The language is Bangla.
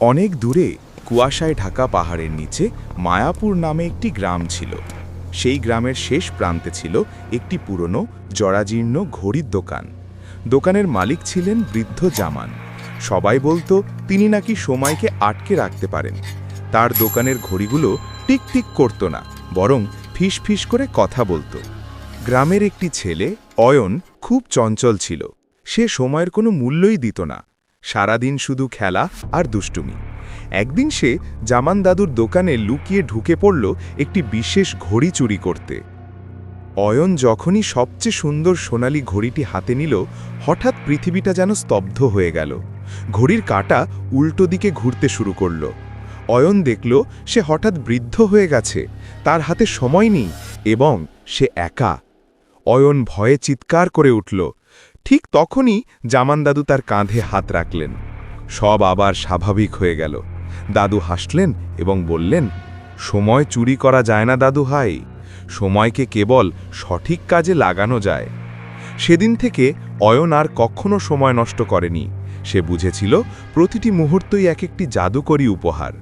অনেক দূরে কুয়াশায় ঢাকা পাহাড়ের নিচে মায়াপুর নামে একটি গ্রাম ছিল। সেই গ্রামের শেষ প্রান্তে ছিল একটি পুরনো জরাজীর্ণ ঘড়ির দোকান। দোকানের মালিক ছিলেন বৃদ্ধ জামান। সবাই বলতো তিনি নাকি সময়কে আটকে রাখতে পারেন। তার দোকানের ঘড়িগুলো টিক টিক করতো না, বরং ফিস ফিস করে কথা বলতো। গ্রামের একটি ছেলে অয়ন খুব চঞ্চল ছিল। সে সময়ের কোনো মূল্যই দিত না, সারাদিন শুধু খেলা আর দুষ্টুমি। একদিন সে জামান দাদুর দোকানে লুকিয়ে ঢুকে পড়ল একটি বিশেষ ঘড়ি চুরি করতে। অয়ন যখনই সবচেয়ে সুন্দর সোনালী ঘড়িটি হাতে নিল, হঠাৎ পৃথিবীটা যেন স্তব্ধ হয়ে গেল। ঘড়ির কাঁটা উল্টো দিকে ঘুরতে শুরু করল। অয়ন দেখল সে হঠাৎ বৃদ্ধ হয়ে গেছে, তার হাতে সময় নেই এবং সে একা। অয়ন ভয়ে চিৎকার করে উঠল। ঠিক তখনই জামান দাদু তার কাঁধে হাত রাখলেন। সব আবার স্বাভাবিক হয়ে গেল। দাদু হাসলেন এবং বললেন, সময় চুরি করা যায় না দাদু ভাই, সময়কে কেবল সঠিক কাজে লাগানো যায়। সেদিন থেকে অয়ন আর কখনো সময় নষ্ট করেনি। সে বুঝেছিল প্রতিটি মুহূর্তই এক একটি জাদুকরী উপহার।